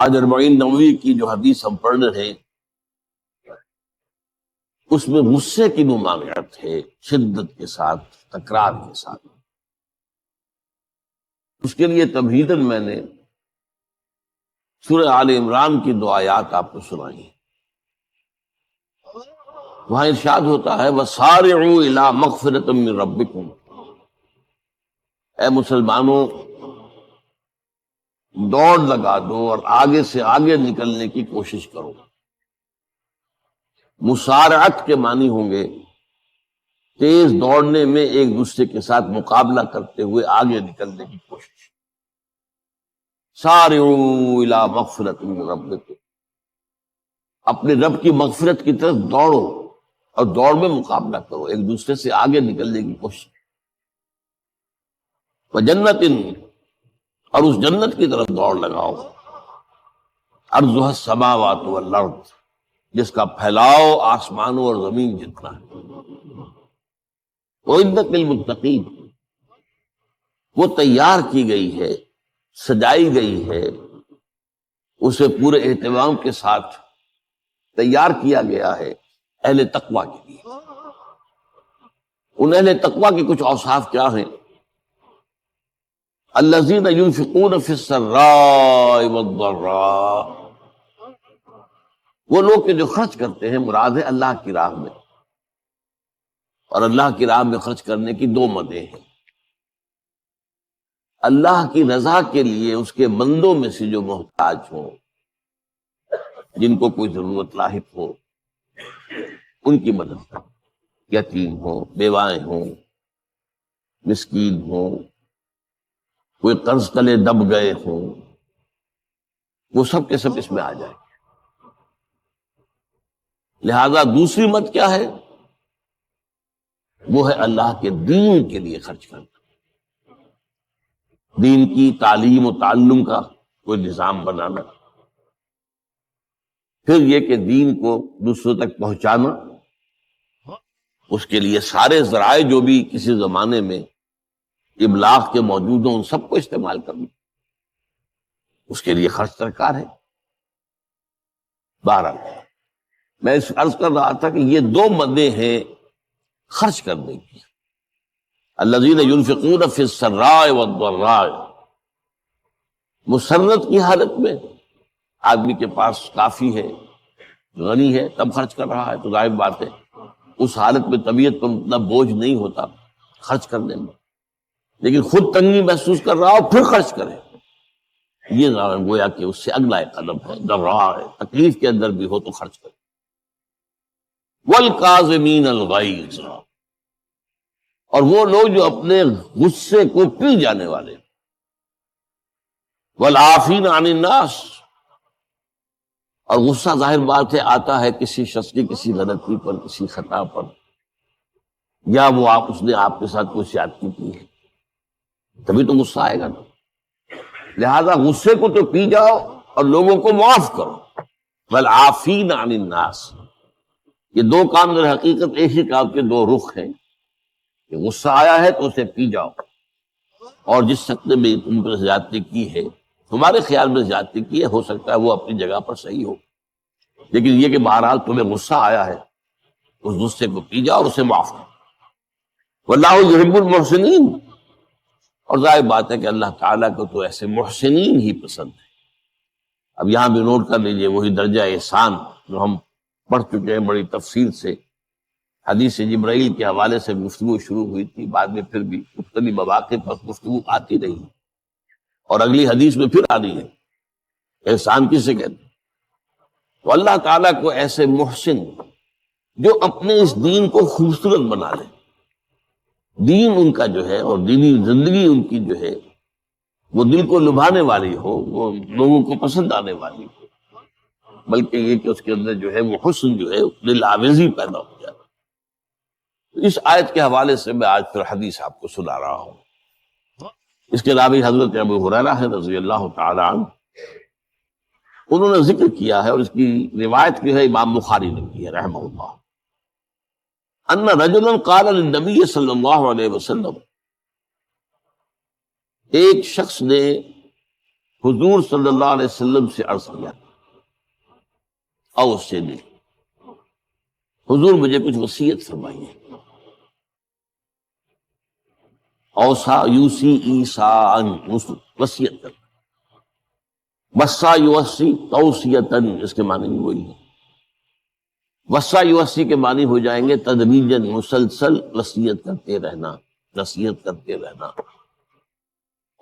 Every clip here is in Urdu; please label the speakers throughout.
Speaker 1: آج 40 نووی کی جو حدیث ہم پڑھ رہے ہیں اس میں غصے کی ممانعت ہے، شدت کے ساتھ، تکرار کے ساتھ۔ اس کے لیے تمہیداً میں نے سورہ آل عمران کی 2 آیات آپ کو سنائی۔ وہاں ارشاد ہوتا ہے وَسَارِعُوا إِلَىٰ مَغْفِرَةٍ مِّن رَبِّكُمْ، اے مسلمانوں دوڑ لگا دو اور آگے سے آگے نکلنے کی کوشش کرو۔ مسارعت کے معنی ہوں گے تیز دوڑنے میں ایک دوسرے کے ساتھ مقابلہ کرتے ہوئے آگے نکلنے کی کوشش۔ سارعوا الی مغفرۃ من ربکم، اپنے رب کی مغفرت کی طرف دوڑو اور دوڑ میں مقابلہ کرو، ایک دوسرے سے آگے نکلنے کی کوشش۔ وجنت، اور اس جنت کی طرف دوڑ لگاؤ، عرضها السماوات والارض، جس کا پھیلاؤ آسمانوں اور زمین جتنا ہے۔ وَأُعِدَّتْ لِلْمُتَّقِينَ، وہ تیار کی گئی ہے، سجائی گئی ہے، اسے پورے اہتمام کے ساتھ تیار کیا گیا ہے اہل تقویٰ کے لیے۔ ان اہل تقویٰ کے کچھ اوصاف کیا ہیں؟ الذین ينفقون فی السراء والضراء، وہ لوگ کہ جو خرچ کرتے ہیں، مراد ہے اللہ کی راہ میں، اور اللہ کی راہ میں خرچ کرنے کی 2 مدیں ہیں۔ اللہ کی رضا کے لیے اس کے بندوں میں سے جو محتاج ہوں، جن کو کوئی ضرورت لاحق ہو، ان کی مدد کریں، یتیم ہوں، بیوائیں ہوں، مسکین ہوں، کوئی قرض تلے دب گئے ہوں، وہ سب کے سب اس میں آ جائیں۔ لہذا دوسری مت کیا ہے؟ وہ ہے اللہ کے دین کے لیے خرچ کرنا، دین کی تعلیم و تعلم کا کوئی نظام بنانا، پھر یہ کہ دین کو دوسروں تک پہنچانا، اس کے لیے سارے ذرائع جو بھی کسی زمانے میں ابلاغ کے موجود ہوں ان سب کو استعمال کرنا، اس کے لیے خرچ درکار ہے۔ بہرحال میں اس عرض کر رہا تھا کہ یہ 2 مدیں ہیں خرچ کرنے کی۔ الذین ينفقون فی السراء والضراء، مسرت کی حالت میں آدمی کے پاس کافی ہے، غنی ہے، تب خرچ کر رہا ہے تو ظاہر بات ہے اس حالت میں طبیعت پر اتنا بوجھ نہیں ہوتا خرچ کرنے میں، لیکن خود تنگی محسوس کر رہا ہو پھر خرچ کرے، یہ گویا کہ اس سے اگلا ایک قدم ہے، ضراء ہے، تکلیف کے اندر بھی ہو تو خرچ کرے۔ والکاظمین الغیظ، اور وہ لوگ جو اپنے غصے کو پی جانے والے، والعافین عن الناس، اور غصہ ظاہر بات ہے آتا ہے کسی شخص کی کسی غلطی پر، کسی خطا پر، یا وہ اس نے آپ کے ساتھ کوئی زیادتی کی ہے، تبھی تو غصہ آئے گا نا۔ لہذا غصے کو تو پی جاؤ اور لوگوں کو معاف کرو۔ والعافین عن الناس، یہ 2 کام در حقیقت ایک ہی کام کے 2 رخ ہیں، کہ غصہ آیا ہے تو اسے پی جاؤ، اور جس شخص نے بھی تم پر زیادتی کی ہے، تمہارے خیال میں زیادتی کی ہے، ہو سکتا ہے وہ اپنی جگہ پر صحیح ہو، لیکن یہ کہ بہرحال تمہیں غصہ آیا ہے، اس غصے کو پی جاؤ اور اسے معاف کرو۔ واللہ یحب المحسنین، اور ظاہر بات ہے کہ اللہ تعالیٰ کو تو ایسے محسنین ہی پسند ہے۔ اب یہاں بھی نوٹ کر لیجئے وہی درجہ احسان جو ہم پڑھ چکے ہیں بڑی تفصیل سے، حدیث جبرائیل کے حوالے سے گفتگو شروع ہوئی تھی، بعد میں پھر بھی مختلف مواقع پر گفتگو آتی رہی، اور اگلی حدیث میں پھر آ رہی ہے۔ احسان کسے کہتے ہیں؟ تو اللہ تعالیٰ کو ایسے محسن جو اپنے اس دین کو خوبصورت بنا لے، دین ان کا جو ہے اور دینی زندگی ان کی جو ہے وہ دل کو لبھانے والی ہو، وہ لوگوں کو پسند آنے والی ہو، بلکہ یہ کہ اس کے اندر جو ہے وہ حسن جو ہے دل آویزی پیدا ہو جائے۔ اس آیت کے حوالے سے میں آج پھر حدیث آپ کو سنا رہا ہوں۔ اس کے راوی حضرت ابو ہریرہ ہے رضی اللہ تعالی عنہ، انہوں نے ذکر کیا ہے، اور اس کی روایت جو ہے امام بخاری نے کی ہے رحمہ اللہ، ان رجلا قال للنبی صلی اللہ علیہ وسلم، ایک شخص نے حضور صلی اللہ علیہ وسلم سے عرض کیا اس سے نہیں، حضور مجھے کچھ وصیت فرمائیے۔ اوصا یوسی ایسان، وصیت کر، وصا یوسی توصیتن، اس کے معنی بھی وہی ہے۔ وصا یوسی کے معنی ہو جائیں گے تدریجاً، مسلسل وصیت کرتے رہنا، نصیحت کرتے رہنا۔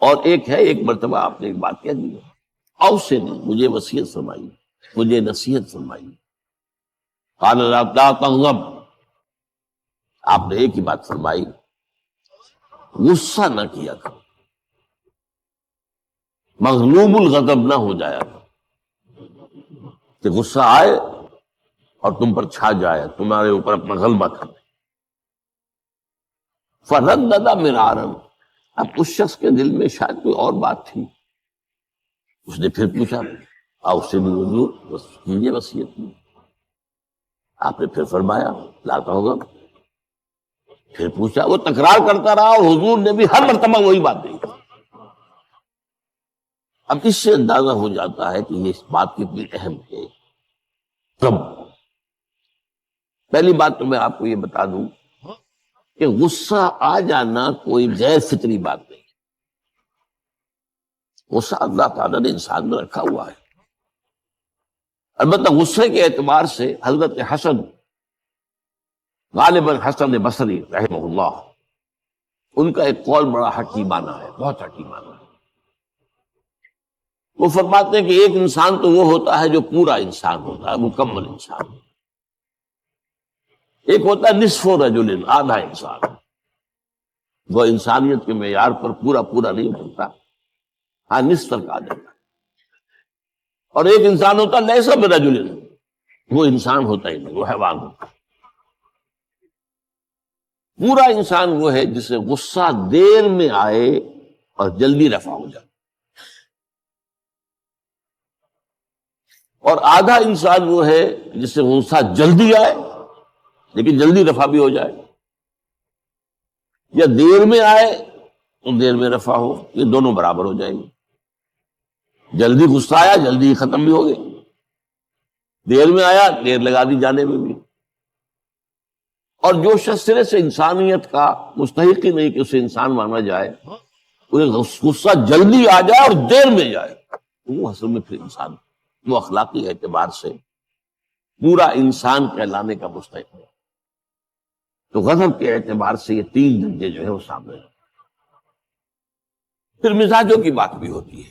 Speaker 1: اور ایک ہے، ایک مرتبہ آپ نے ایک بات کہہ دی، اوصی نہیں، مجھے وصیت فرمائی، مجھے نصیحت فرمائی۔ قال لا تغضب، آپ نے ایک ہی بات فرمائی، غصہ نہ کیا کرو، مغلوب الغضب نہ ہو جایا کرو کہ غصہ آئے اور تم پر چھا جائے، تمہارے اوپر اپنا غلبہ کر دے۔ فردد مرارا، اب اس شخص کے دل میں شاید کوئی اور بات تھی، اس نے پھر پوچھا، سے بھی حضور بس کیجیے وصیت کی۔ آپ نے پھر فرمایا لا تغضب، پھر پوچھا، وہ تکرار کرتا رہا اور حضور نے بھی ہر مرتبہ وہی بات دی۔ اب اس سے اندازہ ہو جاتا ہے کہ یہ اس بات کتنی اہم ہے۔ کب پہلی بات تو میں آپ کو یہ بتا دوں کہ غصہ آ جانا کوئی غیر فطری بات نہیں، غصہ اللہ تعالیٰ نے انسان میں رکھا ہوا ہے۔ البتہ غصے کے اعتبار سے حضرت حسن، غالباً حسن بصری رحمہ اللہ، ان کا ایک قول بڑا حکیمانہ ہے، بہت حکیمانہ ہے۔ وہ فرماتے ہیں کہ ایک انسان تو وہ ہوتا ہے جو پورا انسان ہوتا ہے، مکمل انسان، ایک ہوتا ہے نصف رجل، آدھا انسان، وہ انسانیت کے معیار پر پورا نہیں بنتا، ہاں نصف تک آ جاتا ہے۔ اور ایک انسان ہوتا ہے لیس برجل، وہ انسان ہوتا ہی نہیں، وہ حیوان ہوتا ہے۔ پورا انسان وہ ہے جسے غصہ دیر میں آئے اور جلدی رفع ہو جائے، اور آدھا انسان وہ ہے جسے غصہ جلدی آئے لیکن جلدی رفع بھی ہو جائے، یا دیر میں آئے تو دیر میں رفع ہو، یہ دونوں برابر ہو جائیں گے۔ جلدی غصہ آیا جلدی ختم بھی ہو گئے، دیر میں آیا دیر لگا دی جانے میں بھی۔ اور جو شخص سرے سے انسانیت کا مستحق ہی نہیں کہ اسے انسان مانا جائے، انہیں غصہ جلدی آ جائے اور دیر میں جائے، وہ اصل میں پھر انسان، وہ اخلاقی اعتبار سے پورا انسان کہلانے کا مستحق ہے۔ تو غضب کے اعتبار سے یہ تین درجے جو ہے وہ سامنے ہیں۔ پھر مزاجوں کی بات بھی ہوتی ہے،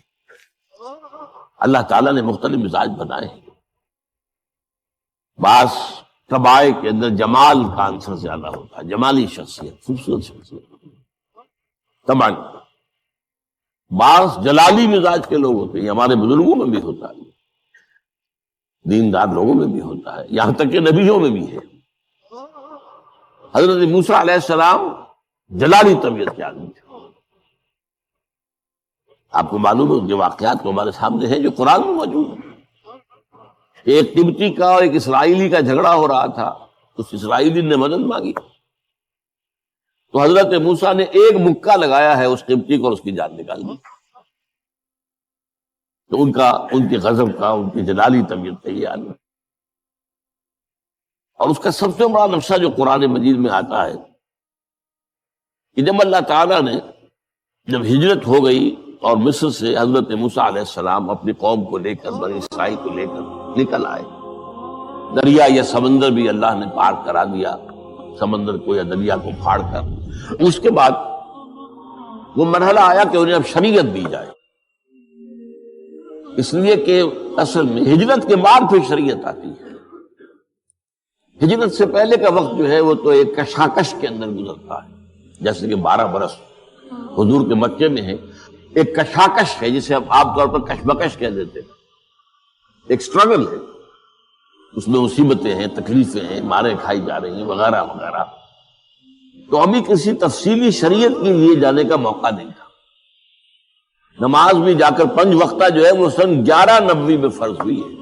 Speaker 1: اللہ تعالیٰ نے مختلف مزاج بنائے ہیں۔ بعض طبائع کے اندر جمال کا عنصر زیادہ ہوتا ہے، جمالی شخصیت، خوبصورت شخصیت طبعا۔ بعض جلالی مزاج کے لوگ ہوتے ہیں، ہمارے بزرگوں میں بھی ہوتا ہے، دیندار لوگوں میں بھی ہوتا ہے، یہاں تک کہ نبیوں میں بھی ہے۔ حضرت موسیٰ علیہ السلام جلالی طبیعت کے آدمی تھے۔ آپ کو معلوم ہے کہ واقعات تو ہمارے سامنے ہیں جو قرآن میں موجود ہیں۔ ایک قبطی کا اور ایک اسرائیلی کا جھگڑا ہو رہا تھا، اس اسرائیلی نے مدد مانگی تو حضرت موسیٰ نے ایک مکہ لگایا ہے اس قبطی کو اور اس کی جان نکال دی۔ تو ان کے غضب کا، ان کی جلالی طبیعت کا یہ عالم۔ اور اس کا سب سے بڑا نقشہ جو قرآن مجید میں آتا ہے کہ جب اللہ تعالیٰ نے جب ہجرت ہو گئی اور مصر سے حضرت موسیٰ علیہ السلام اپنی قوم کو لے کر، بنی اسرائیل کو لے کر نکل آئے، دریا یا سمندر بھی اللہ نے پار کرا دیا، سمندر کو یا دریا کو پھاڑ کر۔ اس کے بعد وہ مرحلہ آیا کہ انہیں اب شریعت دی جائے، اس لیے کہ اصل میں ہجرت کے بعد پھر شریعت آتی ہے۔ ہجرت سے پہلے کا وقت جو ہے وہ تو ایک کشاکش کے اندر گزرتا ہے، جیسے کہ 12 برس حضور کے مکے میں ہے، ایک کشاکش ہے جسے ہم عام طور پر کشمکش کہہ دیتے ہیں، ایک سٹرگل ہے، اس میں مصیبتیں ہیں، تکلیفیں ہیں، ماریں کھائی جا رہی ہیں وغیرہ وغیرہ۔ تو ابھی کسی تفصیلی شریعت کے لیے جانے کا موقع نہیں تھا۔ نماز بھی جا کر 5 وقتہ جو ہے وہ سن 1190 میں فرض ہوئی ہے،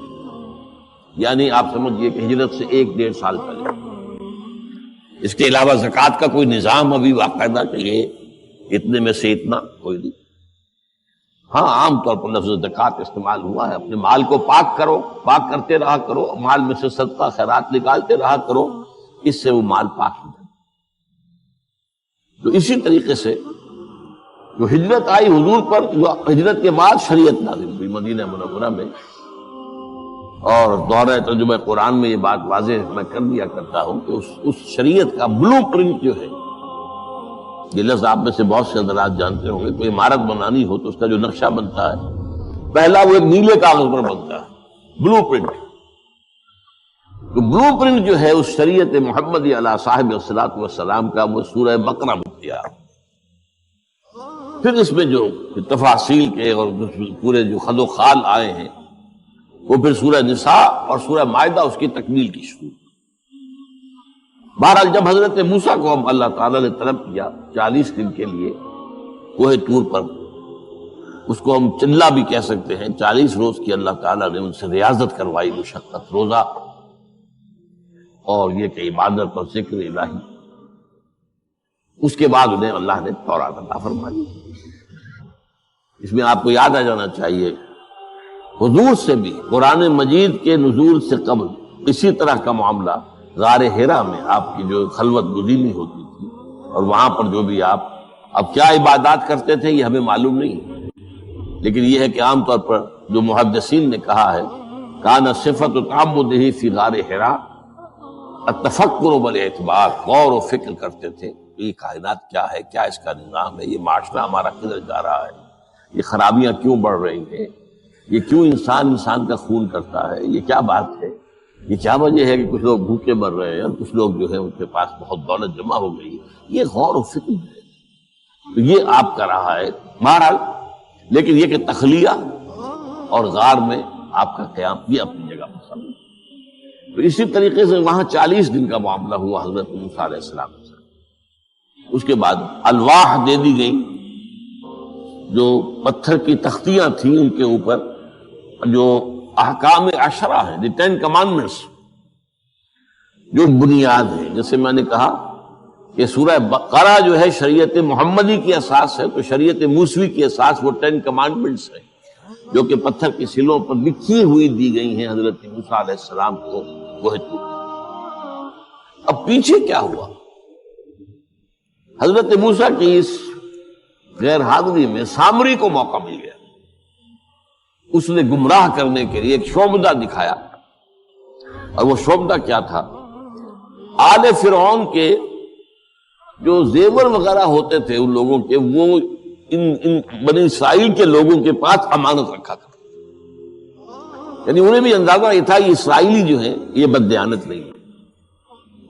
Speaker 1: یعنی آپ سمجھئے کہ ہجرت سے 1-1.5 سال پہلے۔ اس کے علاوہ زکوٰۃ کا کوئی نظام ابھی باقاعدہ کہ یہ اتنے میں سے اتنا کوئی نہیں۔ ہاں عام طور پر لفظ زکوٰۃ استعمال ہوا ہے. اپنے مال کو پاک کرو، پاک کرتے رہا کرو، مال میں سے صدقہ خیرات نکالتے رہا کرو، اس سے وہ مال پاک ہو جائے. تو اسی طریقے سے جو ہجرت آئی حضور پر، جو ہجرت کے بعد شریعت نازل ہوئی مدینہ منورہ میں، اور دورہ ترجمہ قرآن میں یہ بات واضح میں کر دیا کرتا ہوں کہ اس شریعت کا بلو پرنٹ جو ہے، یہ لفظ آپ میں سے بہت سے حضرات جانتے ہوں گے، کوئی عمارت بنانی ہو تو اس کا جو نقشہ بنتا ہے پہلا وہ ایک نیلے کاغذ پر بنتا ہے، بلو پرنٹ. تو بلو پرنٹ جو ہے اس شریعت محمدی علی صاحب الصلاۃ والسلام کا، وہ سورہ بقرہ میں کیا. پھر اس میں جو تفاصیل کے اور پورے جو خد و خال آئے ہیں، وہ پھر سورہ نساء اور سورہ مائدہ اس کی تکمیل کی شروع. بہرحال جب حضرت موسیٰ کو ہم اللہ تعالیٰ نے طلب کیا 40 دن کے لیے کوہ طور پر، اس کو ہم چلا بھی کہہ سکتے ہیں، 40 روز کی اللہ تعالیٰ نے ان سے ریاضت کروائی، مشقت، روزہ اور یہ کہ عبادت اور ذکر الہی. اس کے بعد انہیں اللہ نے تورات عطا فرمائی. اس میں آپ کو یاد آ جانا چاہیے حضور سے بھی قرآن مجید کے نزول سے قبل اسی طرح کا معاملہ غار حرا میں آپ کی جو خلوت گزینی ہوتی تھی، اور وہاں پر جو بھی آپ اب کیا عبادات کرتے تھے یہ ہمیں معلوم نہیں، لیکن یہ ہے کہ عام طور پر جو محدثین نے کہا ہے کان صفت تعبدہ فی غار حرا التفکر والاعتبار، غور و فکر کرتے تھے یہ کائنات کیا ہے، کیا اس کا نظام ہے، یہ معاشرہ ہمارا کدھر جا رہا ہے، یہ خرابیاں کیوں بڑھ رہی ہیں، یہ کیوں انسان کا خون کرتا ہے، یہ کیا بات ہے، یہ کیا وجہ ہے کہ کچھ لوگ بھوکے مر رہے ہیں اور کچھ لوگ جو ہے ان کے پاس بہت دولت جمع ہو گئی. یہ غور و فکر ہے، تو یہ آپ کا رہا ہے بہرحال. لیکن یہ کہ تخلیہ اور غار میں آپ کا قیام یہ اپنی جگہ پر سب. تو اسی طریقے سے وہاں 40 دن کا معاملہ ہوا حضرت موسیٰ علیہ السلام سے. اس کے بعد الواح دے دی گئی، جو پتھر کی تختیاں تھیں ان کے اوپر جو احکام عشرہ ہیں، دی 10 کمانڈمنٹس، جو بنیاد ہے. جیسے میں نے کہا کہ سورہ بقرہ جو ہے شریعت محمدی کی اساس ہے، تو شریعت موسوی کی اساس وہ 10 کمانڈمنٹس ہے جو کہ پتھر کی سلوں پر لکھی ہوئی دی گئی ہیں حضرت موسیٰ علیہ السلام کو کوہ طور. اب پیچھے کیا ہوا؟ حضرت موسیٰ کی اس غیر حاضری میں سامری کو موقع مل گیا. اس نے گمراہ کرنے کے لیے ایک شعبدہ دکھایا، اور وہ شعبدہ کیا تھا؟ آل فرعون کے جو زیور وغیرہ ہوتے تھے ان لوگوں کے، وہ ان بنی اسرائیل کے لوگوں کے پاس امانت رکھا تھا. یعنی انہیں بھی اندازہ یہ تھا یہ اسرائیلی جو ہیں یہ بددیانت نہیں ہے،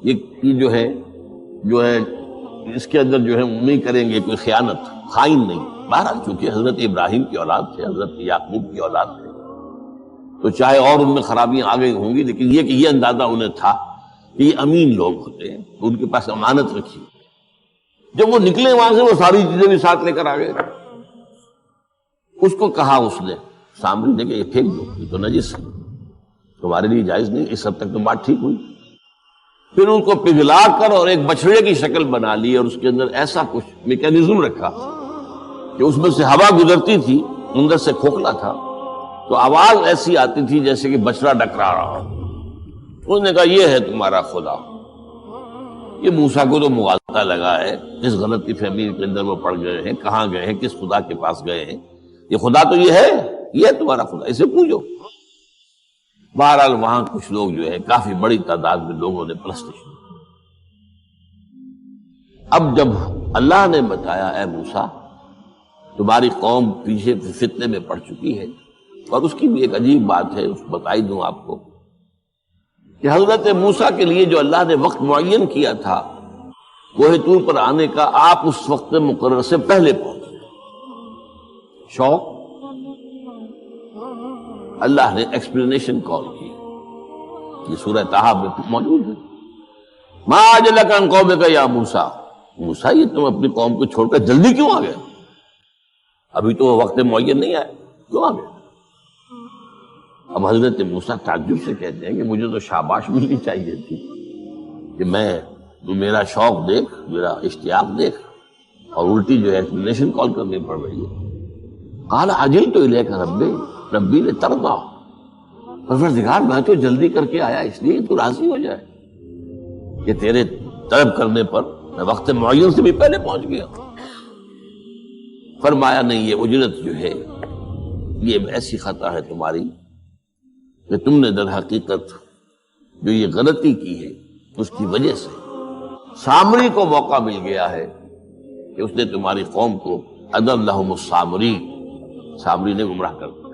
Speaker 1: یہ جو ہے اس کے اندر جو ہے نہیں کریں گے کوئی خیانت، خائن نہیں. بہرحال چونکہ حضرت ابراہیم کی اولاد تھے، حضرت یعقوب کی اولاد تھے، تو چاہے اور ان میں خرابیاں آ گئی ہوں گی، لیکن یہ کہ یہ اندازہ انہیں تھا کہ یہ امین لوگ ہوتے ہیں، تو ان کے پاس امانت رکھی. جب وہ نکلے وہاں سے وہ ساری چیزیں بھی ساتھ لے کر آ گئے. اس کو کہا اس نے سامری نے کہ یہ پھینک دو، یہ تو نجس ہے، تمہارے لیے جائز نہیں. اس حد تک تو بات ٹھیک ہوئی. پھر ان کو پگھلا کر اور ایک بچڑے کی شکل بنا لی، اور اس کے اندر ایسا کچھ میکینزم رکھا کہ اس میں سے ہوا گزرتی تھی، اندر سے کھوکھلا تھا، تو آواز ایسی آتی تھی جیسے کہ بچڑا ڈکرا رہا. انہوں نے کہا یہ ہے تمہارا خدا. یہ موسیٰ کو تو مغالطہ لگا ہے، کس غلطی فہمی کے اندر وہ پڑ گئے ہیں، کہاں گئے ہیں، کس خدا کے پاس گئے ہیں، یہ خدا تو یہ ہے تمہارا خدا، اسے پوجو. بہرحال وہاں کچھ لوگ جو ہے کافی بڑی تعداد میں لوگوں نے پرستی شروع. اب جب اللہ نے بتایا اے موسیٰ تمہاری قوم پیچھے فتنے میں پڑ چکی ہے، اور اس کی بھی ایک عجیب بات ہے، اس بتائی دوں آپ کو کہ حضرت موسیٰ کے لیے جو اللہ نے وقت معین کیا تھا کوہ طور پر آنے کا، آپ اس وقت مقرر سے پہلے پہنچے. شوق اللہ نے ایکسپلینیشن کال کی، یہ سورہ طٰہٰ میں موجود ہے. ما اعجلک عن قومک یا موسیٰ، موسیٰ یہ تم اپنی قوم کو چھوڑ کر جلدی کیوں آ گئے؟ ابھی تو وہ وقت معین نہیں آئے، کیوں آ گئے؟ اب حضرت موسیٰ تعجب سے کہتے ہیں کہ مجھے تو شاباش ملنی چاہیے تھی کہ تو میرا شوق دیکھ، میرا اشتیاق دیکھ، اور الٹی جو ہے ایکسپلینیشن کال کرنی پڑ رہی ہے. قال عجلت الیک ربی ربی لترضی، پروردگار میں تو جلدی کر کے آیا اس لیے تو راضی ہو جائے کہ تیرے طلب کرنے پر میں وقت معین سے بھی پہلے پہنچ گیا۔ فرمایا نہیں، یہ اجرت جو ہے یہ ایسی خطا ہے تمہاری کہ تم نے در حقیقت جو یہ غلطی کی ہے اس کی وجہ سے سامری کو موقع مل گیا ہے کہ اس نے تمہاری قوم کو اضلهم السامری، سامری نے گمراہ کر دیا۔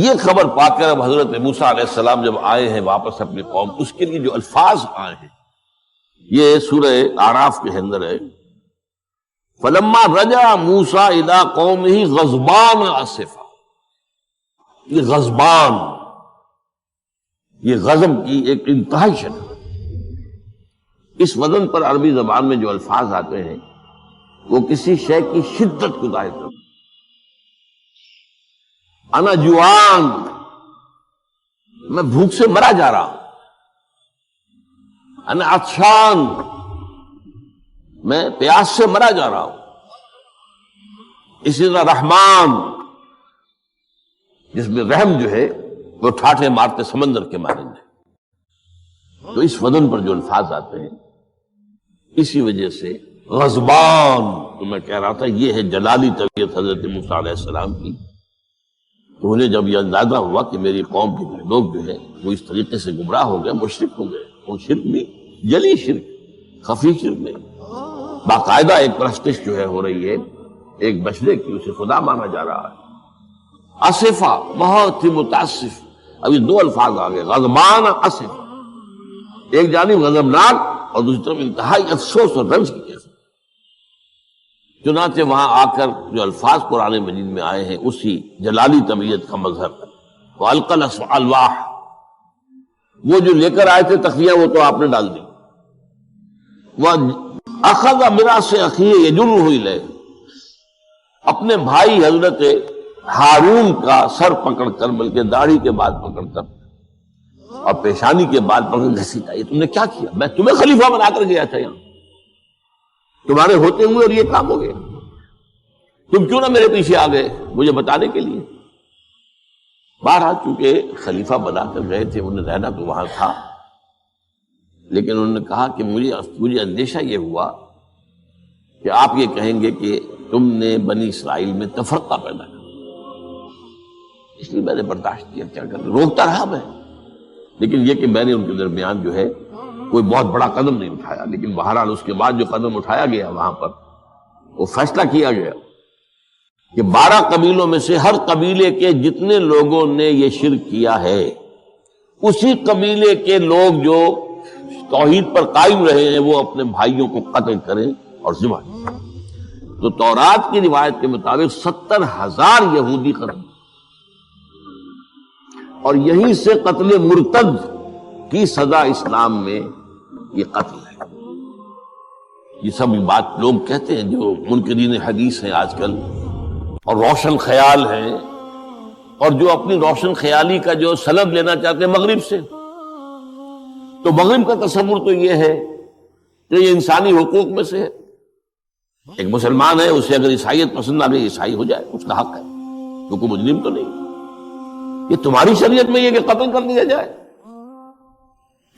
Speaker 1: یہ خبر پا کر اب حضرت موسیٰ علیہ السلام جب آئے ہیں واپس اپنی قوم، اس کے لیے جو الفاظ آئے ہیں یہ سورہ اعراف کے اندر ہے، فلما رجع موسیٰ الی قومہ غضبان آسفا۔ یہ غضبان، یہ غضب کی ایک انتہائی شدت۔ اس وزن پر عربی زبان میں جو الفاظ آتے ہیں وہ کسی شے کی شدت کو ظاہر کرتے ہیں۔ انا جوان، میں بھوک سے مرا جا رہا ہوں۔ انا عطشان، میں پیاس سے مرا جا رہا ہوں۔ اسی طرح رحمان، جس میں رحم جو ہے وہ ٹھاٹھے مارتے سمندر کے مانند ہے۔ تو اس وزن پر جو الفاظ آتے ہیں اسی وجہ سے غضبان، تو میں کہہ رہا تھا یہ ہے جلالی طبیعت حضرت موسیٰ علیہ السلام کی۔ تو انہیں جب یہ اندازہ ہوا کہ میری قوم کے لوگ جو ہے وہ اس طریقے سے گمراہ ہو گئے، مشرک ہو گئے، وہ شرک بھی جلی شرک، خفی شرک نہیں، باقاعدہ ایک پرستش جو ہے ہو رہی ہے ایک بشرے کی، اسے خدا مانا جا رہا ہے۔ اسفا، بہت ہی متاسف۔ ابھی دو الفاظ آگے، غضبان اسفا، ایک جانب غضبناک اور دوسری طرف انتہائی افسوس اور رنج کی کیفیت۔ چنانچہ وہاں آ کر جو الفاظ قرآن مجید میں آئے ہیں اسی جلالی طبیعت کا مظہر، وَأَلْقَى الْأَلْوَاحَ، وہ جو لے کر آئے تھے تخفیہ وہ تو آپ نے ڈال دی۔ وَأَخَذَ مِرَاثَ أَخِيهِ يَجُرُّهُ إِلَيْهِ، اپنے بھائی حضرت ہارون کا سر پکڑ کر، بلکہ داڑھی کے بعد پکڑ کر اور پیشانی کے بعد پکڑ کر گھسیٹا، یہ تم نے کیا کیا؟ میں تمہیں خلیفہ بنا کر گیا تھا یہاں، تمہارے ہوتے ہوئے اور یہ کام ہو گیا، تم کیوں نہ میرے پیچھے آ گئے مجھے بتانے کے لیے؟ بہرحال چونکہ خلیفہ بنا کر گئے تھے، انہیں رہنا تو وہاں تھا، لیکن انہوں نے کہا کہ مجھے اندیشہ یہ ہوا کہ آپ یہ کہیں گے کہ تم نے بنی اسرائیل میں تفرقہ پیدا کیا، اس لیے میں نے برداشت کیا، کیا کرنا، روکتا رہا میں، لیکن یہ کہ میں نے ان کے درمیان جو ہے کوئی بہت بڑا قدم نہیں اٹھایا۔ لیکن بہرحال اس کے بعد جو قدم اٹھایا گیا وہاں پر وہ فیصلہ کیا گیا کہ 12 قبیلوں میں سے ہر قبیلے کے جتنے لوگوں نے یہ شرک کیا ہے اسی قبیلے کے لوگ جو توحید پر قائم رہے ہیں وہ اپنے بھائیوں کو قتل کریں اور ذبح کریں۔ تو تورات کی روایت کے مطابق 70,000 یہودی قتل، اور یہیں سے قتل مرتد کی سزا اسلام میں یہ قتل ہے۔ یہ سب بات لوگ کہتے ہیں جو منکرین حدیث ہیں آج کل اور روشن خیال ہیں، اور جو اپنی روشن خیالی کا جو سند لینا چاہتے ہیں مغرب سے، تو مغرب کا تصور تو یہ ہے کہ یہ انسانی حقوق میں سے ہے، ایک مسلمان ہے اسے اگر عیسائیت پسند آ گئی عیسائی ہو جائے، اس کا حق ہے کیونکہ مجرم تو نہیں۔ یہ تمہاری شریعت میں یہ کہ قتل کر دیا جائے،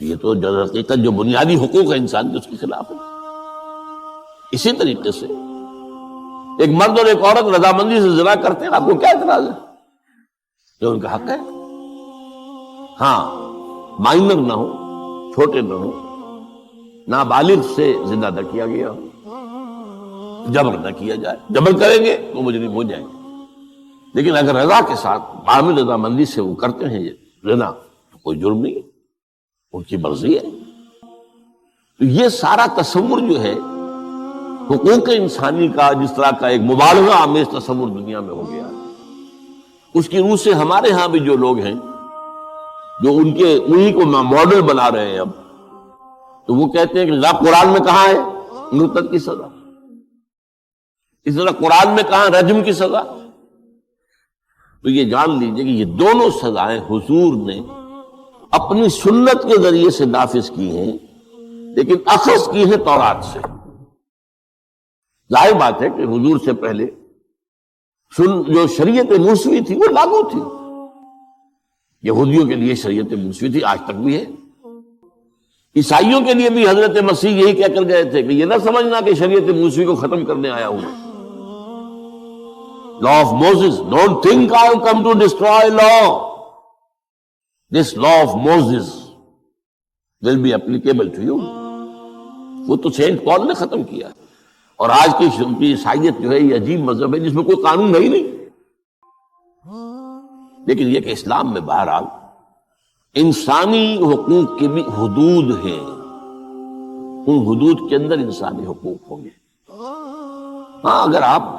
Speaker 1: یہ تو جو حقیقت جو بنیادی حقوق ہے انسان کے اس کے خلاف ہے۔ اسی طریقے سے ایک مرد اور ایک عورت رضامندی سے زنا کرتے ہیں، آپ کو کیا اعتراض ہے؟ جو ان کا حق ہے، ہاں مائنر نہ ہو، چھوٹے نہ ہو، نابالغ سے زنا نہ کیا گیا ہو، جبر نہ کیا جائے، جبر کریں گے وہ مجرم ہو جائیں گے، لیکن اگر رضا کے ساتھ باہمی رضامندی سے وہ کرتے ہیں یہ زنا تو کوئی جرم نہیں ہے، ان کی مرضی ہے۔ تو یہ سارا تصور جو ہے حقوق انسانی کا جس طرح کا ایک مبالغہ آمیز تصور دنیا میں ہو گیا، اس کی روح سے ہمارے ہاں بھی جو لوگ ہیں جو انہی کو ماڈل بنا رہے ہیں اب، تو وہ کہتے ہیں کہ قرآن میں کہاں ہے مرتد کی سزا، اس طرح قرآن میں کہاں رجم کی سزا؟ تو یہ جان لیجئے کہ یہ دونوں سزائیں حضور نے اپنی سنت کے ذریعے سے نافذ کی ہیں، لیکن اخذ کی ہیں تورات سے۔ ظاہر بات ہے کہ حضور سے پہلے جو شریعت موسوی تھی وہ لاگو تھی. یہودیوں کے لیے شریعت موسوی تھی، آج تک بھی ہے. عیسائیوں کے لیے بھی حضرت مسیح یہی کہہ کر گئے تھے کہ یہ نہ سمجھنا کہ شریعت موسوی کو ختم کرنے آیا ہوں. Law of Moses, don't think I have come to destroy law. This law of Moses will be applicable to you. وہ تو سینٹ پال نے ختم کیا. اور آج کی عیسائیت جو ہے یہ عجیب مذہب ہے جس میں کوئی قانون ہے ہی نہیں. لیکن یہ کہ اسلام میں بہرحال انسانی حقوق کی بھی حدود ہیں، ان حدود کے اندر انسانی حقوق ہوں گے. ہاں اگر آپ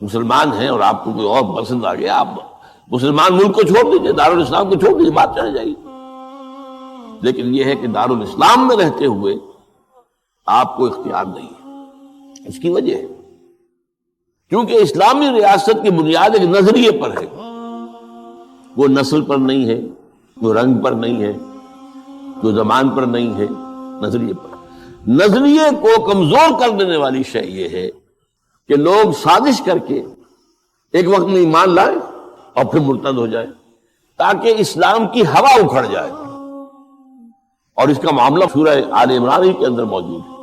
Speaker 1: مسلمان ہیں اور آپ کو کوئی اور پسند آ گیا، آپ مسلمان ملک کو چھوڑ دیجیے، دارالاسلام کو چھوڑ دیجیے، بات چل جائے گی. لیکن یہ ہے کہ دارالاسلام میں رہتے ہوئے آپ کو اختیار نہیں ہے. اس کی وجہ ہے کیونکہ اسلامی ریاست کی بنیاد ایک نظریے پر ہے. وہ نسل پر نہیں ہے، وہ رنگ پر نہیں ہے، وہ زبان پر نہیں ہے، نظریے پر. نظریے کو کمزور کر دینے والی شے یہ ہے کہ لوگ سازش کر کے ایک وقت میں ایمان لائے اور پھر مرتد ہو جائے تاکہ اسلام کی ہوا اکھڑ جائے. اور اس کا معاملہ سورہ آل عمران ہی کے اندر موجود ہے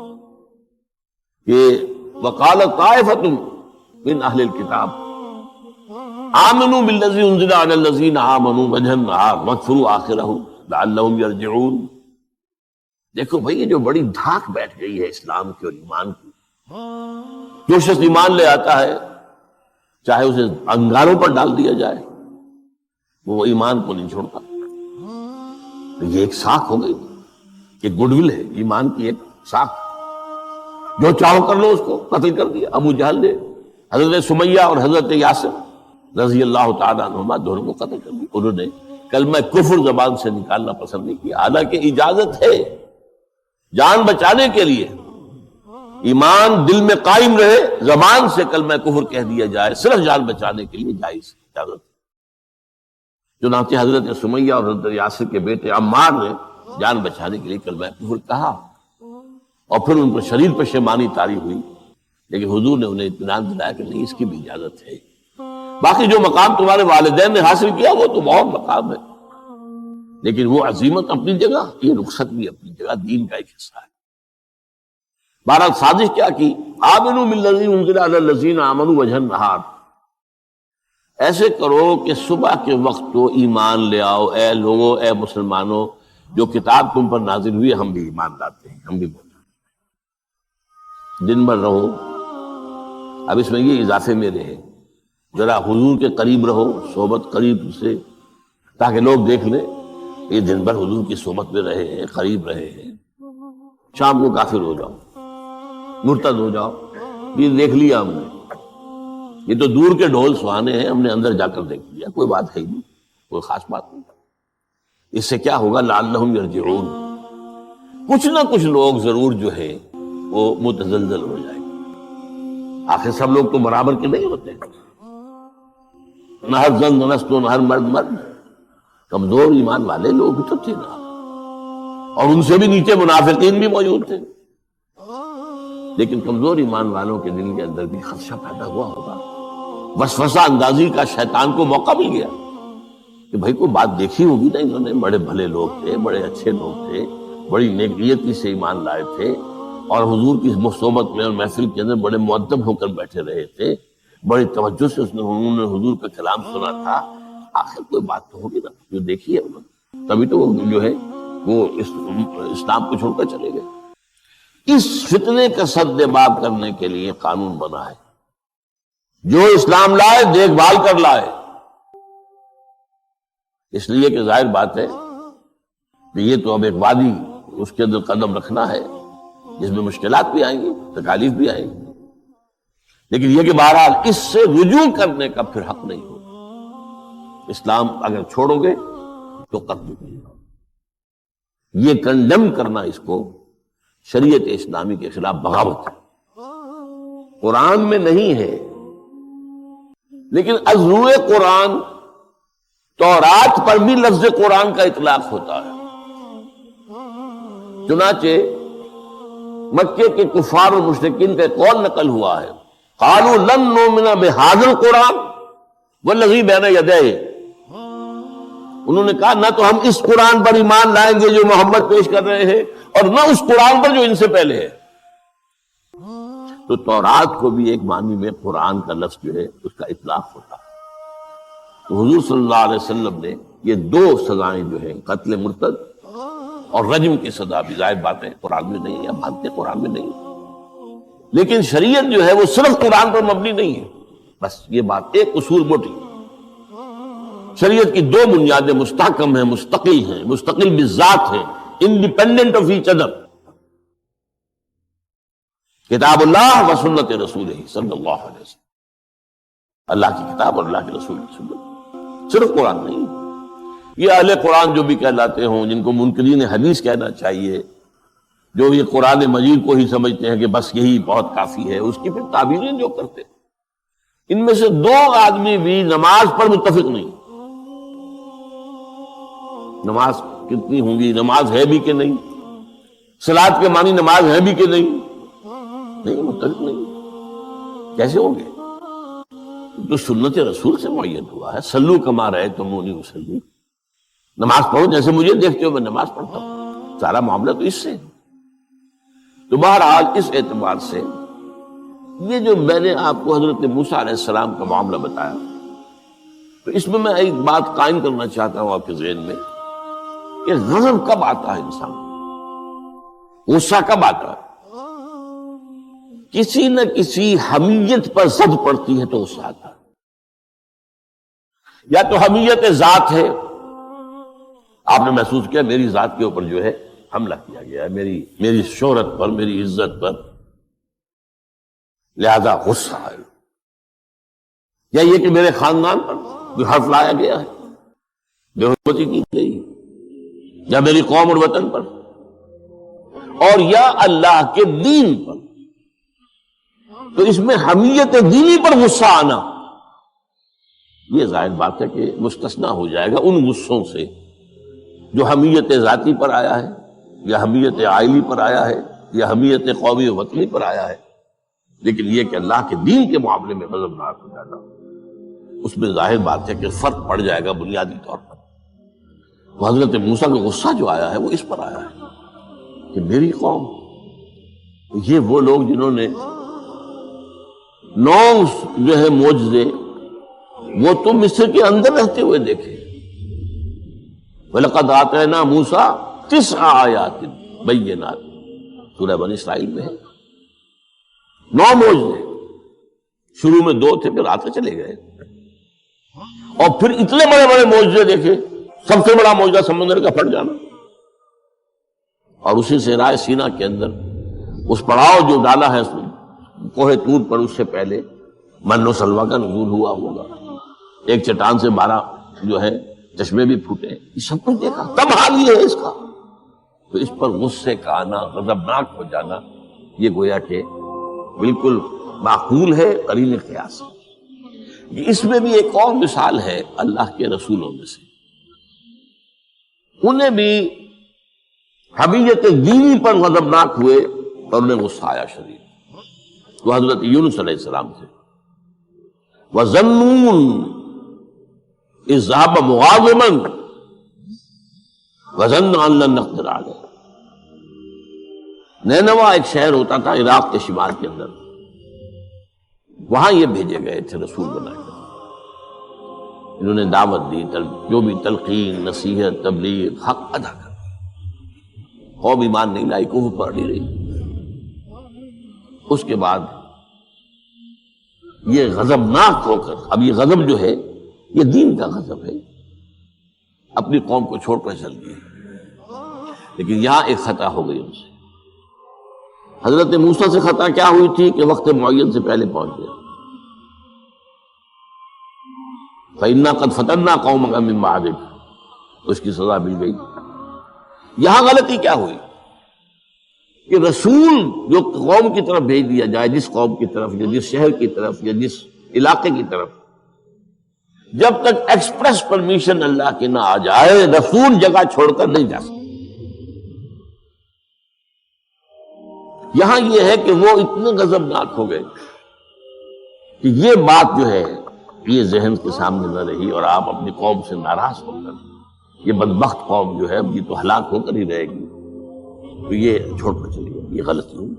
Speaker 1: کہ وقالت طائفۃ من اہل الکتاب آمنوا بالذی انزل علی الذین آمنوا وجہ النہار واکفروا آخرہ لعلہم یرجعون. دیکھو بھائی یہ جو بڑی دھاک بیٹھ گئی ہے اسلام کی اور ایمان کی. جو شخص ایمان لے آتا ہے چاہے اسے انگاروں پر ڈال دیا جائے وہ ایمان کو نہیں چھوڑتا. یہ ایک ساکھ ہو گئی، یہ گڈ ول ہے ایمان کی ایک ساکھ. جو چاہو کر لو اس کو قتل کر دیا. ابو جہل نے حضرت سمیہ اور حضرت یاسر رضی اللہ تعالیٰ عنہما دونوں کو قتل کر دیا. انہوں نے کلمہ کفر زبان سے نکالنا پسند نہیں کیا، حالانکہ اجازت ہے جان بچانے کے لیے. ایمان دل میں قائم رہے، زبان سے کلمہ کفر کہہ دیا جائے صرف جان بچانے کے لیے جائز اجازت. چنانچہ حضرت سمیہ اور حضرت یاسر کے بیٹے عمار نے جان بچانے کے لیے کلمہ کفر کہا اور پھر ان پر شدید پشیمانی طاری ہوئی. لیکن حضور نے انہیں اطمینان دلایا کہ نہیں، اس کی بھی اجازت ہے. باقی جو مقام تمہارے والدین نے حاصل کیا وہ تو بہت مقام ہے، لیکن وہ عظیمت اپنی جگہ، یہ رخصت بھی اپنی جگہ، دین کا ایک حصہ ہے. بہرحال سازش کیا کی؟ آمنوا بالذی انزل علی الذین آمنوا وجہ النہار. ایسے کرو کہ صبح کے وقت تو ایمان لے آؤ، اے لوگوں، اے مسلمانوں، جو کتاب تم پر نازل ہوئی ہم بھی ایمان لاتے ہیں، ہم بھی بولتے ہیں. دن بھر رہو. اب اس میں یہ اضافے میرے ہیں، ذرا حضور کے قریب رہو، صحبت قریب سے، تاکہ لوگ دیکھ لیں یہ دن بھر حضور کی صحبت میں رہے ہیں، قریب رہے ہیں. شام کو کافر ہو جاؤ، مرتد ہو جاؤ، یہ دیکھ لیا ہم نے، یہ تو دور کے ڈھول سہانے ہیں، ہم نے اندر جا کر دیکھ لیا، کوئی بات ہے نہیں، کوئی خاص بات نہیں. اس سے کیا ہوگا؟ لعلہم یرجعون. کچھ نہ کچھ لوگ ضرور جو ہے وہ متزلزل ہو جائے گے. آخر سب لوگ تو برابر کے نہیں ہوتے، نہ ہر زن نست و نہ ہر مرد مرد. کمزور ایمان والے لوگ بھی تو تھے نا، اور ان سے بھی نیچے منافقین بھی موجود تھے. لیکن کمزور ایمان والوں کے دل کے اندر بھی خدشہ پیدا ہوا ہوگا، وسوسہ اندازی کا شیطان کو موقع مل گیا کہ بھائی کوئی بات دیکھی ہوگی نا، انہوں نے بڑے بھلے لوگ تھے، بڑے اچھے لوگ تھے، بڑی نیکیتی سے ایمان لائے تھے، اور حضور کی صحبت میں اور محفل کے اندر بڑے مؤدب ہو کر بیٹھے رہے تھے، بڑی توجہ سے انہوں نے حضور کا کلام سنا تھا. آخر کوئی بات تو ہوگی نا جو دیکھی ہے انہوں نے، تبھی تو وہ جو ہے وہ اسلام کو چھوڑ کر چلے گئے. اس فتنے کا سد باب کرنے کے لیے قانون بنا ہے، جو اسلام لائے دیکھ بھال کر لائے. اس لیے کہ ظاہر بات ہے کہ یہ تو اب ایک وادی، اس کے اندر قدم رکھنا ہے جس میں مشکلات بھی آئیں گی، تکالیف بھی آئیں گی، لیکن یہ کہ بہرحال اس سے رجوع کرنے کا پھر حق نہیں ہوگا. اسلام اگر چھوڑو گے تو قتل بھی ہوگا. یہ کنڈم کرنا اس کو شریعت اسلامی کے خلاف بغاوت ہے. قرآن میں نہیں ہے، لیکن از روئے قرآن تورات پر بھی لفظ قرآن کا اطلاق ہوتا ہے. چنانچہ مکے کے کفار و مشرکین کا قول نقل ہوا ہے قالوا لن نؤمن بهذا القرآن والذی بین یدیہ، انہوں نے کہا نہ تو ہم اس قرآن پر ایمان لائیں گے جو محمد پیش کر رہے ہیں، اور نہ اس قرآن پر جو ان سے پہلے ہے۔ تو تورات کو بھی ایک معنی میں قرآن کا لفظ جو ہے اس کا اطلاق ہوتا ہے۔ تو حضور صلی اللہ علیہ وسلم نے یہ دو سزائیں جو ہیں، قتل مرتد اور رجم کی سزا بھی، ظاہر بات ہے قرآن میں نہیں ہے، ہم مانتے قرآن میں نہیں ہے، لیکن شریعت جو ہے وہ صرف قرآن پر مبنی نہیں ہے۔ بس یہ بات ایک اصول موٹی، شریعت کی دو بنیادیں مستحکم ہیں، مستقل ہیں، مستقل بذات ہیں، انڈیپینڈنٹ آف ایچ ادر، کتاب اللہ و سنت رسول صلی اللہ علیہ وسلم، اللہ کی کتاب اور اللہ کے رسول کی سنت، صرف قرآن نہیں۔ یہ اہل قرآن جو بھی کہلاتے ہوں، جن کو منکرین حدیث کہنا چاہیے، جو یہ قرآن مجید کو ہی سمجھتے ہیں کہ بس یہی بہت کافی ہے، اس کی پھر تعبیریں جو کرتے ہیں، ان میں سے دو آدمی بھی نماز پر متفق نہیں۔ نماز کتنی ہوں گی، نماز ہے بھی کہ نہیں، صلاۃ کے معنی نماز ہے بھی کہ نہیں، نہیں متفق نہیں، کیسے ہوں گے؟ تو سنت رسول سے معین ہوا ہے، صلو کما رأیتمونی اصلی، نماز پڑھو جیسے مجھے دیکھتے ہو میں نماز پڑھتا ہوں، سارا معاملہ تو اس سے۔ تو بہرحال اس اعتبار سے یہ جو میں نے آپ کو حضرت موسیٰ علیہ السلام کا معاملہ بتایا، تو اس میں ایک بات قائم کرنا چاہتا ہوں آپ کے ذہن میں کہ غضب کب آتا ہے انسان، غصہ کب آتا ہے؟ کسی نہ کسی حمیت پر زد پڑتی ہے تو غصہ آتا ہے، یا تو حمیت ذات ہے، آپ نے محسوس کیا میری ذات کے اوپر جو ہے حملہ کیا گیا ہے، میری شہرت پر، میری عزت پر، لہذا غصہ ہے، یا یہ کہ میرے خاندان پر کوئی حرف لایا گیا ہے، بے حرمتی کی گئی، یا میری قوم اور وطن پر، اور یا اللہ کے دین پر، تو اس میں حمیت دینی پر غصہ آنا یہ ظاہر بات ہے کہ مستثنیٰ ہو جائے گا ان غصوں سے جو حمیت ذاتی پر آیا ہے، یا حمیت عائلی پر آیا ہے، یا حمیت قومی و وطنی پر آیا ہے، لیکن یہ کہ اللہ کے دین کے معاملے میں غضبناک ہو جانا، اس میں ظاہر بات ہے کہ فرق پڑ جائے گا بنیادی طور پر۔ تو حضرت موسیٰ کا غصہ جو آیا ہے وہ اس پر آیا ہے کہ میری قوم، یہ وہ لوگ جنہوں نے 9 جو ہے معجزے وہ تو مصر کے اندر رہتے ہوئے دیکھے، وَلَقَدْ آتَيْنَا مُوسَىٰ 9 آیات بینات، سورہ بنی اسرائیل میں ہے، 9 معجزے، شروع میں 2 تھے پھر آتے چلے گئے، اور پھر اتنے بڑے بڑے معجزے دیکھے، سب سے بڑا معجزہ سمندر کا پھٹ جانا، اور اسی صحرائے سینا کے اندر اس پڑاؤ جو ڈالا ہے کوہ طور پر، اس سے پہلے من و سلویٰ کا نزول ہوا ہوگا، ایک چٹان سے 12 جو ہے چشمے بھی پھوٹے، یہ سب کچھ دیکھا، تب حال یہ ہے اس کا۔ تو اس پر غصے کا آنا، غضبناک ہو جانا، یہ گویا کہ بالکل معقول ہے، قرین قیاس ہے۔ اس میں بھی ایک اور مثال ہے اللہ کے رسولوں میں سے، انہیں بھی حمیت دینی پر غضبناک ہوئے اور انہیں غصہ آیا شدید، وہ حضرت یونس علیہ السلام سے، وَظَنُّونَ اذ ذهب مغاضبا وظن ان لن نقدر علیہ۔ نینوا ایک شہر ہوتا تھا عراق کے شمال کے اندر، وہاں یہ بھیجے گئے تھے رسول بنا کے، انہوں نے دعوت دی، جو بھی تلقین، نصیحت، تبلیغ، حق ادا کر، قوم ایمان نہیں لائی، کفر پر نہیں رہی۔ اس کے بعد یہ غضبناک ہو کر، اب یہ غضب جو ہے یہ دین کا غضب ہے، اپنی قوم کو چھوڑ کر چل گئے، لیکن یہاں ایک خطا ہو گئی ان سے۔ حضرت موسیٰ سے خطا کیا ہوئی تھی کہ وقت معین سے پہلے پہنچ گیا، فَإِنَّا قَدْ فَتَنَّا قَوْمَكَ مِن بَعْدِكَ، تو اس کی سزا مل گئی۔ یہاں غلطی کیا ہوئی کہ رسول جو قوم کی طرف بھیج دیا جائے، جس قوم کی طرف یا جس شہر کی طرف یا جس علاقے کی طرف، جب تک ایکسپریس پرمیشن اللہ کی نہ آ جائے رسول جگہ چھوڑ کر نہیں جا سکتا۔ یہاں یہ ہے کہ وہ اتنے غضبناک ہو گئے کہ یہ بات جو ہے یہ ذہن کے سامنے نہ رہی اور آپ اپنی قوم سے ناراض ہو کر یہ بدبخت قوم جو ہے اب یہ تو ہلاک ہو کر ہی رہے گی تو یہ چھوڑ کر چلی گئی، یہ غلطی ہوئی۔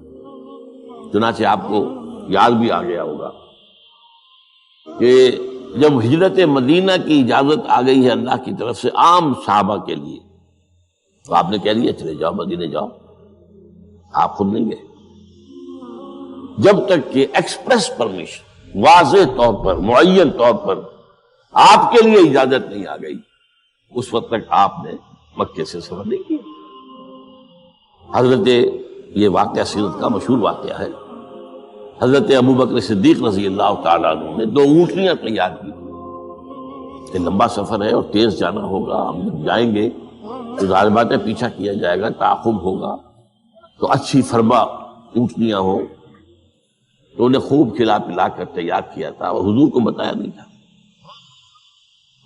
Speaker 1: چنانچہ آپ کو یاد بھی آ گیا ہوگا کہ جب ہجرت مدینہ کی اجازت آ گئی ہے اللہ کی طرف سے عام صحابہ کے لیے تو آپ نے کہہ دیا چلے جاؤ مدینے جاؤ، آپ خود نہیں گئے جب تک کہ ایکسپریس پرمیشن واضح طور پر معین طور پر آپ کے لیے اجازت نہیں آ گئی، اس وقت تک آپ نے مکے سے سفر نہیں کیا۔ حضرت یہ واقعہ سیرت کا مشہور واقعہ ہے، حضرت ابوبکر صدیق رضی اللہ تعالیٰ عنہ نے 2 اونٹنیاں تیار کی کہ لمبا سفر ہے اور تیز جانا ہوگا، ہم جب جائیں گے تو ظاہر بات ہے پیچھا کیا جائے گا، تعاقب ہوگا، تو اچھی فرما اونٹنیاں ہوں تو انہیں خوب کھلا پلا کر تیار کیا تھا اور حضور کو بتایا نہیں تھا۔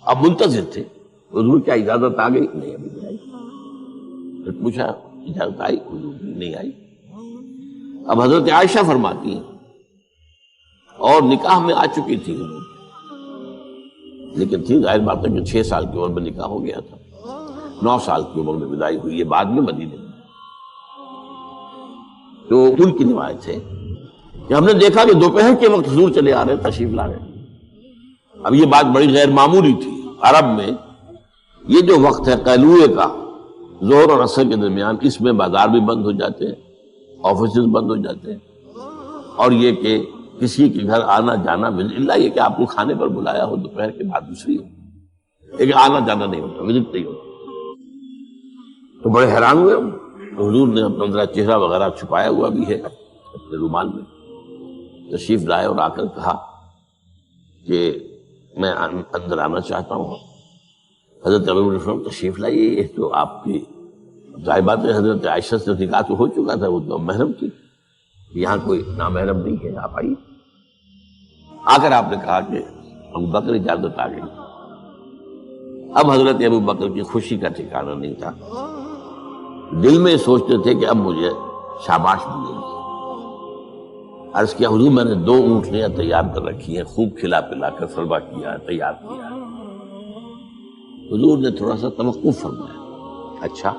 Speaker 1: اب منتظر تھے حضور کیا اجازت آ گئی؟ نہیں ابھی نہیں آئی۔ پھر پوچھا اجازت آئی؟ حضور نہیں آئی۔ اب حضرت عائشہ فرماتی ہیں اور نکاح میں آ چکی تھی حضور، لیکن تھی ظاہر بات ہے کہ 6 سال کی عمر میں نکاح ہو گیا تھا، 9 سال کی عمر میں وداعی ہوئی، یہ بعد میں مدینے میں۔ تو ان کی روایت ہے کہ ہم نے دیکھا کہ دوپہر کے وقت حضور چلے آ رہے، تشریف لا رہے۔ اب یہ بات بڑی غیر معمولی تھی، عرب میں یہ جو وقت ہے قیلولے کا، ظہر اور عصر کے درمیان، اس میں بازار بھی بند ہو جاتے ہیں، آفیسز بند ہو جاتے ہیں، اور یہ کہ کسی کے گھر آنا جانا اللہ یہ کہ آپ کو کھانے پر بلایا ہو دوپہر کے بعد دوسری ہے، لیکن آنا جانا نہیں ہوتا، وزٹ نہیں ہوتا۔ تو بڑے حیران ہوئے ہم، تو حضور نے اپنا ذرا چہرہ وغیرہ چھپایا ہوا بھی ہے اپنے رومال میں، تشریف لائے اور آ کر کہا کہ میں اندر آنا چاہتا ہوں۔ حضرت ابوبکر تشریف لائیے، یہ تو آپ کی ظاہر بات ہے حضرت عائشہ سے نکاح تو ہو چکا تھا، وہ تو محرم تھی، یہاں کوئی نامحرم نہیں ہے، آپ آئیے۔ آ کر آپ نے کہا کہ ابوبکر اجازت آ گئی۔ اب حضرت ابوبکر کی خوشی کا ٹھکانہ نہیں تھا، دل میں سوچتے تھے کہ اب مجھے شاباش ملے گی۔ عرض کیا حضور میں نے 2 اونٹنیاں تیار کر رکھی ہیں، خوب کھلا پلا کر سربا کیا، تیار کیا۔ حضور نے تھوڑا سا توقف فرمایا، اچھا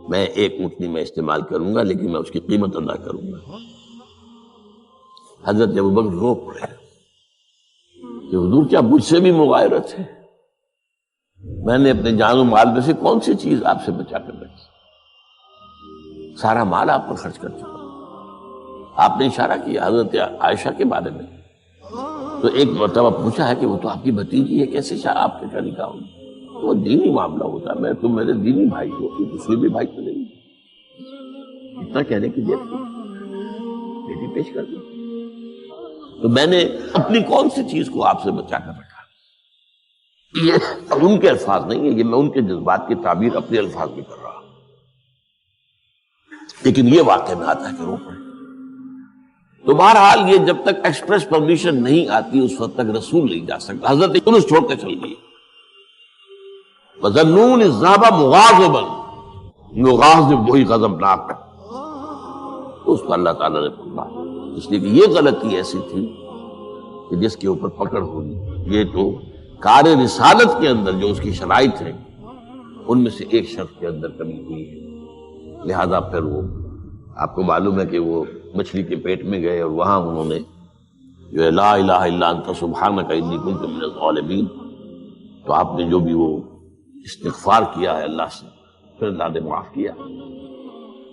Speaker 1: میں 1 اونٹنی میں استعمال کروں گا لیکن میں اس کی قیمت ادا کروں گا۔ حضرت ابوبکر رو پڑے کہ حضور کیا مجھ سے بھی مغایرت ہے؟ میں نے اپنے جان و مال میں سے کون سی چیز آپ سے بچا کر رکھی؟ سارا مال آپ پر خرچ کر چکا۔ آپ نے اشارہ کیا حضرت عائشہ کے بارے میں، تو ایک مرتبہ پوچھا ہے کہ وہ تو آپ کی بھتیجی ہے، کیسے آپ کے نکاح ہوگی؟ وہ دینی معاملہ ہوتا ہے، میں تم میرے دینی بھائی ہو، یہ دوسرے بھی بھائی تو نہیں۔ اتنا کہنے کی دیر تھی، بیٹی پیش کر دی۔ تو میں نے اپنی کون سی چیز کو آپ سے بچا کر رکھا؟ یہ ان کے الفاظ نہیں ہے، یہ میں ان کے جذبات کی تعبیر اپنے الفاظ میں کر رہا ہوں، لیکن یہ واقعہ میں آتا ہے کہ رو پڑے۔ تو بہرحال یہ جب تک ایکسپریس پرمیشن نہیں آتی اس وقت تک رسول نہیں جا سکتا۔ حضرت یونس چھوڑ کے چل گئی، وَظَنُّونِ الذَّهَبَ مُغَاضِبًا، مغاضب وہی غضبناک، اس کو اللہ تعالیٰ نے پکڑا، اس لیے کہ یہ غلطی ایسی تھی کہ جس کے اوپر پکڑ ہوئی۔ یہ تو کار رسالت کے اندر جو اس کی شرائط ہیں ان میں سے ایک شرط کے اندر کمی ہوئی ہے، لہذا پھر وہ آپ کو معلوم ہے کہ وہ مچھلی کے پیٹ میں گئے اور وہاں انہوں نے جو ہے لا الہ الا انت سبحانک انی کنت من الظالمین، تو آپ نے جو بھی وہ استغفار کیا ہے اللہ سے، پھر اللہ نے معاف کیا۔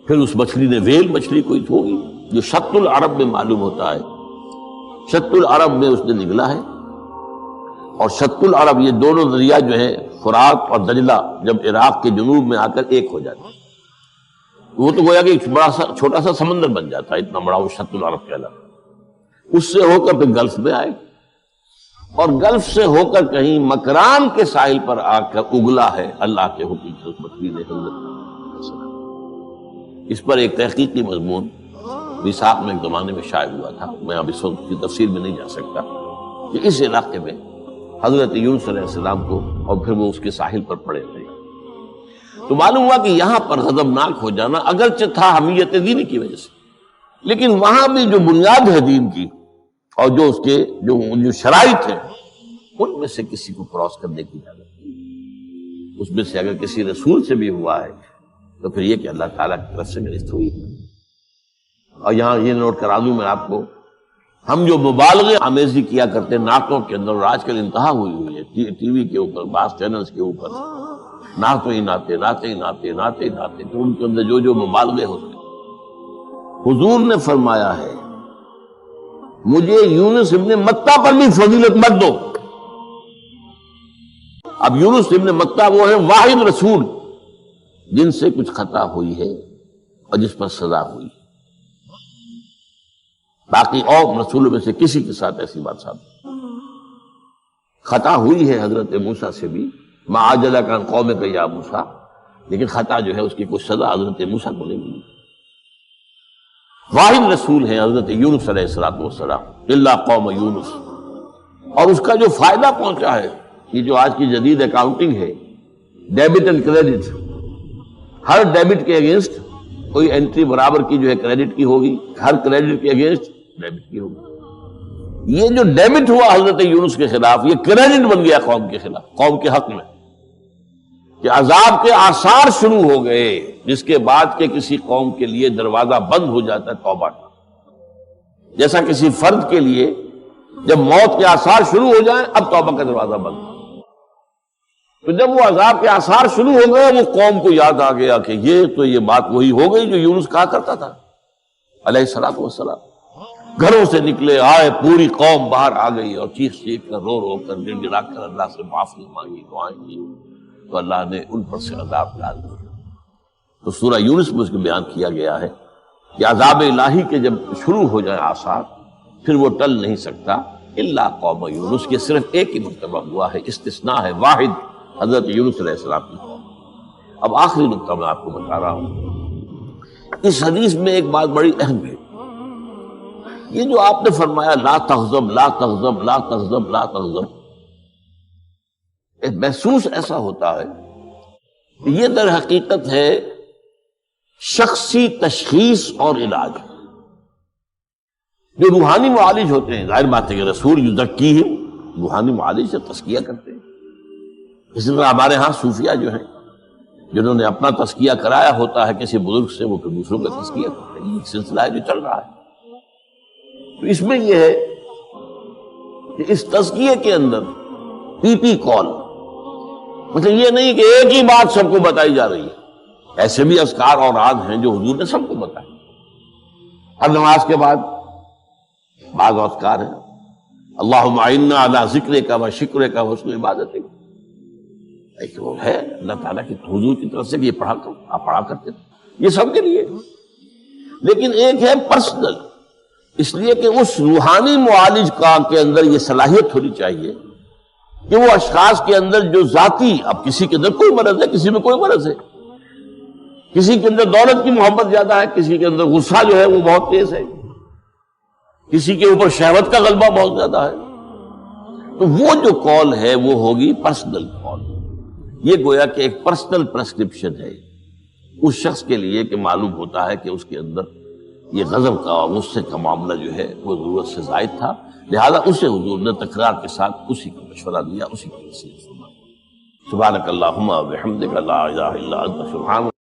Speaker 1: پھر اس مچھلی نے، ویل مچھلی کوئی ہوگی جو شط العرب میں معلوم ہوتا ہے، شط العرب میں اس نے نگلا ہے، اور شط العرب یہ دونوں دریا جو ہیں فرات اور دجلہ جب عراق کے جنوب میں آ کر ایک ہو جاتے ہیں، وہ تو گویا کہ ایک بڑا سا چھوٹا سا سمندر بن جاتا ہے، اتنا بڑا وہ شط العرب کہلاتا ہے۔ اس سے ہو کر پھر گلف میں آئے، اور گلف سے ہو کر کہیں مکران کے ساحل پر آ کر اگلا ہے اللہ کے حکم سے اس مچھلی نے حضرت۔ اس پر ایک تحقیقی مضمون وثاق میں ایک زمانے میں شائع ہوا تھا، میں اب اس وقت کی تفصیل میں نہیں جا سکتا، کہ اس علاقے میں حضرت یونس علیہ السلام کو اور پھر وہ اس کے ساحل پر پڑے تھے، تو معلوم ہوا کہ یہاں پر غضبناک ہو جانا اگرچہ تھا حمیت دینی کی وجہ سے، لیکن وہاں بھی جو بنیاد ہے دین کی اور جو اس کے جو شرائط ہیں ان میں سے کسی کو کراس کرنے کی اجازت نہیں۔ اس میں سے اگر کسی رسول سے بھی ہوا ہے تو پھر یہ کہ اللہ تعالیٰ کی طرف سے گرفت ہوئی ہے۔ اور یہاں یہ نوٹ کرا دوں میں آپ کو، ہم جو مبالغے آمیزی کیا کرتے نعتوں کے اندر، اور آج کل انتہا ہوئی ہے ٹی وی کے اوپر، بعض چینلز کے اوپر نعتوں ہی نعتے، نعتے ہی نعتے، نعتے ہی نعتے، تو ان کے اندر جو مبالغے ہوتے ہیں، حضور نے فرمایا ہے مجھے یونس ابن متہ پر بھی فضیلت مت دو۔ اب یونس ابن متہ وہ ہیں واحد رسول جن سے کچھ خطا ہوئی ہے اور جس پر سزا ہوئی ہے، باقی اور رسولوں میں سے کسی کے ساتھ ایسی بات ثابت خطا ہوئی ہے حضرت موسیٰ سے بھی، ما عجلک عن قومک یا موسیٰ، لیکن خطا جو ہے اس کی کوئی سزا حضرت موسیٰ کو نہیں ملی۔ واحد رسول ہیں حضرت یونس علیہ السلام، الا قوم یونس، اور اس کا جو فائدہ پہنچا ہے، یہ جو آج کی جدید اکاؤنٹنگ ہے، debit and credit, Hare debit کے اگینسٹ کوئی انٹری برابر کی جو ہے کریڈٹ کی ہوگی، ہر کریڈٹ کے اگینسٹ ڈیبٹ کی ہوگی۔ یہ جو ڈیبٹ ہوا حضرت یونس کے خلاف، یہ کریڈٹ بن گیا قوم کے خلاف، قوم کے حق میں، کہ عذاب کے آثار شروع ہو گئے، جس کے بعد کہ کسی قوم کے لیے دروازہ بند ہو جاتا ہے توبہ کا، جیسا کسی فرد کے لیے جب موت کے آثار شروع ہو جائیں اب توبہ کا دروازہ بند، تو جب وہ عذاب کے آثار شروع ہو گئے وہ قوم کو یاد آ گیا کہ یہ بات وہی ہو گئی جو یونس کہا کرتا تھا علیہ الصلوۃ والسلام۔ گھروں سے نکلے آئے، پوری قوم باہر آ گئی اور چیخ چیخ کر، رو رو کر، گر گرا کر اللہ سے معافی مانگی، دعائیں کی، تو اللہ نے ان پر سے عذاب ڈال دیا۔ تو سورہ یونس میں اس کو بیان کیا گیا ہے کہ عذاب الہی کے جب شروع ہو جائے آثار پھر وہ ٹل نہیں سکتا، الا قوم یونس، کے صرف ایک ہی مرتبہ ہوا ہے، استثناء ہے واحد، حضرت یونس علیہ السلام کی قوم۔ اب آخری نقطہ میں آپ کو بتا رہا ہوں، اس حدیث میں ایک بات بڑی اہم ہے، یہ جو آپ نے فرمایا لا تغضب لا تغضب لا تغضب لا تغضب، ایک محسوس ایسا ہوتا ہے کہ یہ در حقیقت ہے شخصی تشخیص اور علاج۔ جو روحانی معالج ہوتے ہیں، ظاہر بات ہے کہ رسول یزکیہم، روحانی معالج سے تزکیہ کرتے ہیں، اسی طرح ہمارے ہاں صوفیہ جو ہیں جنہوں نے اپنا تزکیہ کرایا ہوتا ہے کسی بزرگ سے، وہ پھر دوسروں کا تزکیہ کرتے ہیں، یہ ایک سلسلہ ہے جو چل رہا ہے۔ تو اس میں یہ ہے کہ اس تزکیے کے اندر پی پی کال، مطلب یہ نہیں کہ ایک ہی بات سب کو بتائی جا رہی ہے، ایسے بھی اذکار اور عاد ہیں جو حضور نے سب کو بتائے۔ ہر نماز کے بعد بعض اذکار ہیں، اللہم اعنا علی ذکرک و شکرک و حسن عبادتک، ایک وہ ہے اللہ تعالیٰ کی حضور کی طرف سے کہ یہ پڑھا کرو، آپ پڑھا کرتے تھے، یہ سب کے لیے۔ لیکن ایک ہے پرسنل، اس لیے کہ اس روحانی معالج کا کے اندر یہ صلاحیت ہونی چاہیے کہ وہ اشخاص کے اندر جو ذاتی، اب کسی کے اندر کوئی مرض ہے، کسی میں کوئی مرض ہے، کسی کے اندر دولت کی محبت زیادہ ہے، کسی کے اندر غصہ جو ہے وہ بہت تیز ہے، کسی کے اوپر شہوت کا غلبہ بہت زیادہ ہے، تو وہ جو کال ہے وہ ہوگی پرسنل کال۔ یہ گویا کہ ایک پرسنل پرسکرپشن ہے اس شخص کے لیے کہ معلوم ہوتا ہے کہ اس کے اندر یہ غضب کا اور غصے کا معاملہ جو ہے وہ ضرورت سے زائد تھا، لہذا اسے حضور نے تکرار کے ساتھ اسی کا مشورہ دیا، اسی کی نصیحت فرمائی۔ سبحانک اللہم و بحمدک لا الہ الا انت سبحانک